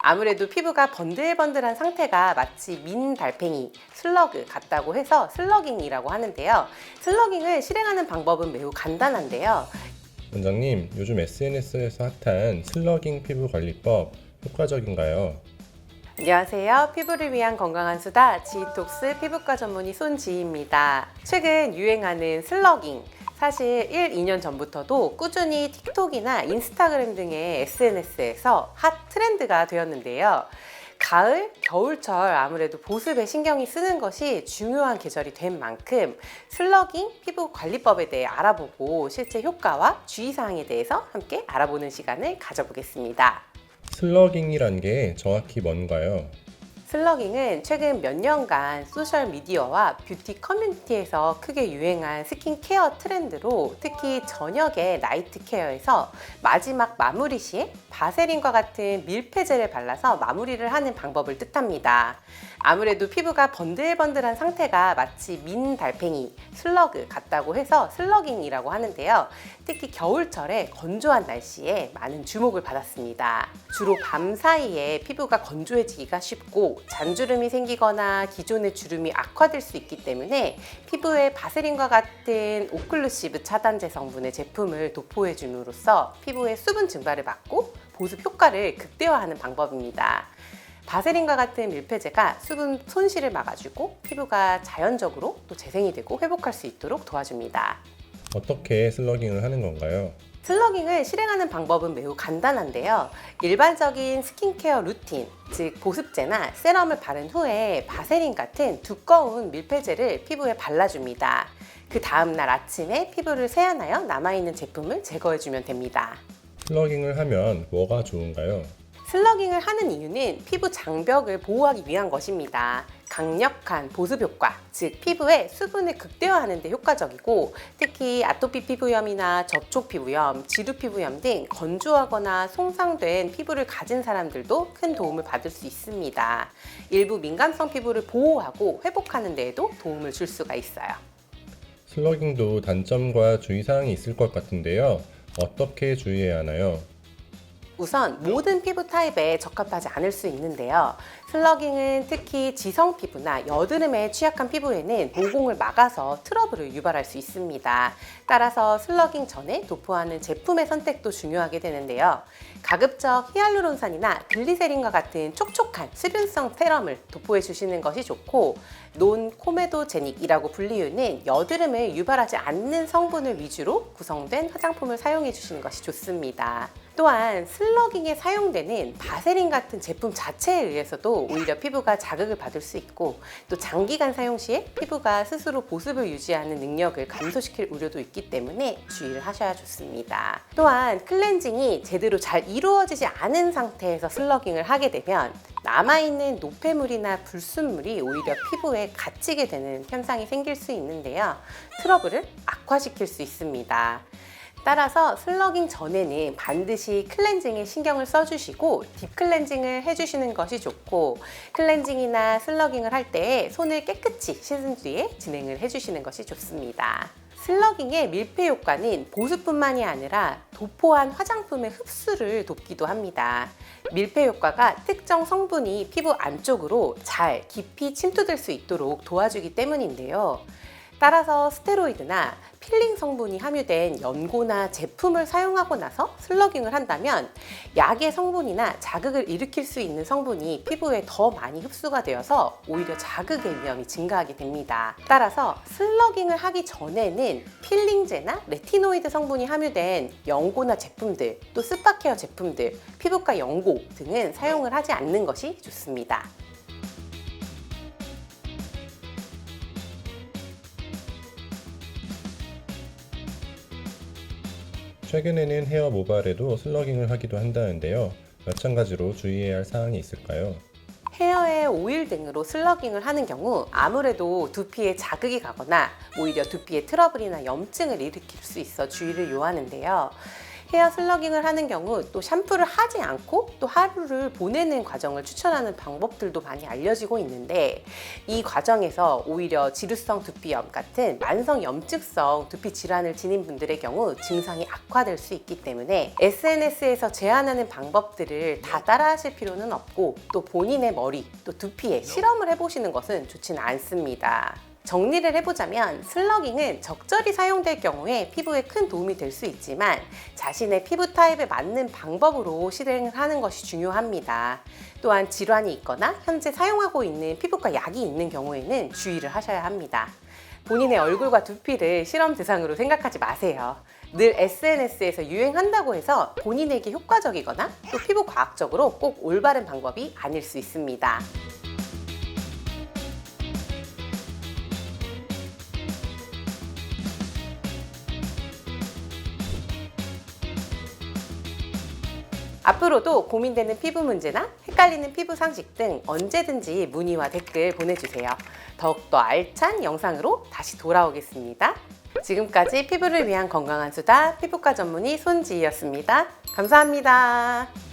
아무래도 피부가 번들번들한 상태가 마치 민 달팽이, 슬러그 같다고 해서 슬러깅이라고 하는데요. 슬러깅을 실행하는 방법은 매우 간단한데요. 원장님, 요즘 SNS에서 핫한 슬러깅 피부 관리법 효과적인가요? 안녕하세요. 피부를 위한 건강한 수다 지톡스 피부과 전문의 손지희입니다. 최근 유행하는 슬러깅, 사실 1, 2년 전부터도 꾸준히 틱톡이나 인스타그램 등의 SNS에서 핫 트렌드가 되었는데요. 가을, 겨울철 아무래도 보습에 신경이 쓰는 것이 중요한 계절이 된 만큼 슬러깅 피부 관리법에 대해 알아보고 실제 효과와 주의사항에 대해서 함께 알아보는 시간을 가져보겠습니다. 슬러깅이란 게 정확히 뭔가요? 슬러깅은 최근 몇 년간 소셜미디어와 뷰티 커뮤니티에서 크게 유행한 스킨케어 트렌드로 특히 저녁에 나이트 케어에서 마지막 마무리 시에 바세린과 같은 밀폐제를 발라서 마무리를 하는 방법을 뜻합니다. 아무래도 피부가 번들번들한 상태가 마치 민 달팽이, 슬러그 같다고 해서 슬러깅이라고 하는데요. 특히 겨울철에 건조한 날씨에 많은 주목을 받았습니다. 주로 밤 사이에 피부가 건조해지기가 쉽고 잔주름이 생기거나 기존의 주름이 악화될 수 있기 때문에 피부에 바세린과 같은 오클루시브 차단제 성분의 제품을 도포해 줌으로써 피부의 수분 증발을 막고 보습 효과를 극대화하는 방법입니다. 바세린과 같은 밀폐제가 수분 손실을 막아주고 피부가 자연적으로 또 재생이 되고 회복할 수 있도록 도와줍니다. 어떻게 슬러깅을 하는 건가요? 슬러깅을 실행하는 방법은 매우 간단한데요. 일반적인 스킨케어 루틴, 즉 보습제나 세럼을 바른 후에 바세린 같은 두꺼운 밀폐제를 피부에 발라줍니다. 그 다음날 아침에 피부를 세안하여 남아있는 제품을 제거해주면 됩니다. 슬러깅을 하면 뭐가 좋은가요? 슬러깅을 하는 이유는 피부 장벽을 보호하기 위한 것입니다. 강력한 보습 효과, 즉 피부의 수분을 극대화하는 데 효과적이고 특히 아토피 피부염이나 접촉 피부염, 지루 피부염 등 건조하거나 손상된 피부를 가진 사람들도 큰 도움을 받을 수 있습니다. 일부 민감성 피부를 보호하고 회복하는 데에도 도움을 줄 수가 있어요. 슬러깅도 단점과 주의사항이 있을 것 같은데요. 어떻게 주의해야 하나요? 우선 모든 피부 타입에 적합하지 않을 수 있는데요. 슬러깅은 특히 지성 피부나 여드름에 취약한 피부에는 모공을 막아서 트러블을 유발할 수 있습니다. 따라서 슬러깅 전에 도포하는 제품의 선택도 중요하게 되는데요. 가급적 히알루론산이나 글리세린과 같은 촉촉한 수분성 세럼을 도포해 주시는 것이 좋고 논 코메도제닉이라고 불리우는 여드름을 유발하지 않는 성분을 위주로 구성된 화장품을 사용해 주시는 것이 좋습니다. 또한 슬러깅에 사용되는 바세린 같은 제품 자체에 의해서도 오히려 피부가 자극을 받을 수 있고 또 장기간 사용 시에 피부가 스스로 보습을 유지하는 능력을 감소시킬 우려도 있기 때문에 주의를 하셔야 좋습니다. 또한 클렌징이 제대로 잘 이루어지지 않은 상태에서 슬러깅을 하게 되면 남아있는 노폐물이나 불순물이 오히려 피부에 갇히게 되는 현상이 생길 수 있는데요. 트러블을 악화시킬 수 있습니다. 따라서 슬러깅 전에는 반드시 클렌징에 신경을 써주시고 딥클렌징을 해주시는 것이 좋고 클렌징이나 슬러깅을 할 때 손을 깨끗이 씻은 뒤에 진행을 해주시는 것이 좋습니다. 슬러깅의 밀폐 효과는 보습뿐만이 아니라 도포한 화장품의 흡수를 돕기도 합니다. 밀폐 효과가 특정 성분이 피부 안쪽으로 잘 깊이 침투될 수 있도록 도와주기 때문인데요. 따라서 스테로이드나 필링 성분이 함유된 연고나 제품을 사용하고 나서 슬러깅을 한다면 약의 성분이나 자극을 일으킬 수 있는 성분이 피부에 더 많이 흡수가 되어서 오히려 자극의 위험이 증가하게 됩니다. 따라서 슬러깅을 하기 전에는 필링제나 레티노이드 성분이 함유된 연고나 제품들, 또 스파케어 제품들, 피부과 연고 등은 사용을 하지 않는 것이 좋습니다. 최근에는 헤어 모발에도 슬러깅을 하기도 한다는데요. 마찬가지로 주의해야 할 사항이 있을까요? 헤어에 오일 등으로 슬러깅을 하는 경우 아무래도 두피에 자극이 가거나 오히려 두피에 트러블이나 염증을 일으킬 수 있어 주의를 요하는데요. 헤어 슬러깅을 하는 경우 또 샴푸를 하지 않고 또 하루를 보내는 과정을 추천하는 방법들도 많이 알려지고 있는데, 이 과정에서 오히려 지루성 두피염 같은 만성 염증성 두피 질환을 지닌 분들의 경우 증상이 악화될 수 있기 때문에 SNS에서 제안하는 방법들을 다 따라하실 필요는 없고, 또 본인의 머리 또 두피에 실험을 해보시는 것은 좋지는 않습니다. 정리를 해보자면 슬러깅은 적절히 사용될 경우에 피부에 큰 도움이 될 수 있지만 자신의 피부 타입에 맞는 방법으로 실행을 하는 것이 중요합니다. 또한 질환이 있거나 현재 사용하고 있는 피부과 약이 있는 경우에는 주의를 하셔야 합니다. 본인의 얼굴과 두피를 실험 대상으로 생각하지 마세요. 늘 SNS에서 유행한다고 해서 본인에게 효과적이거나 또 피부 과학적으로 꼭 올바른 방법이 아닐 수 있습니다. 앞으로도 고민되는 피부 문제나 헷갈리는 피부 상식 등 언제든지 문의와 댓글 보내주세요. 더욱더 알찬 영상으로 다시 돌아오겠습니다. 지금까지 피부를 위한 건강한 수다 피부과 전문의 손지희였습니다. 감사합니다.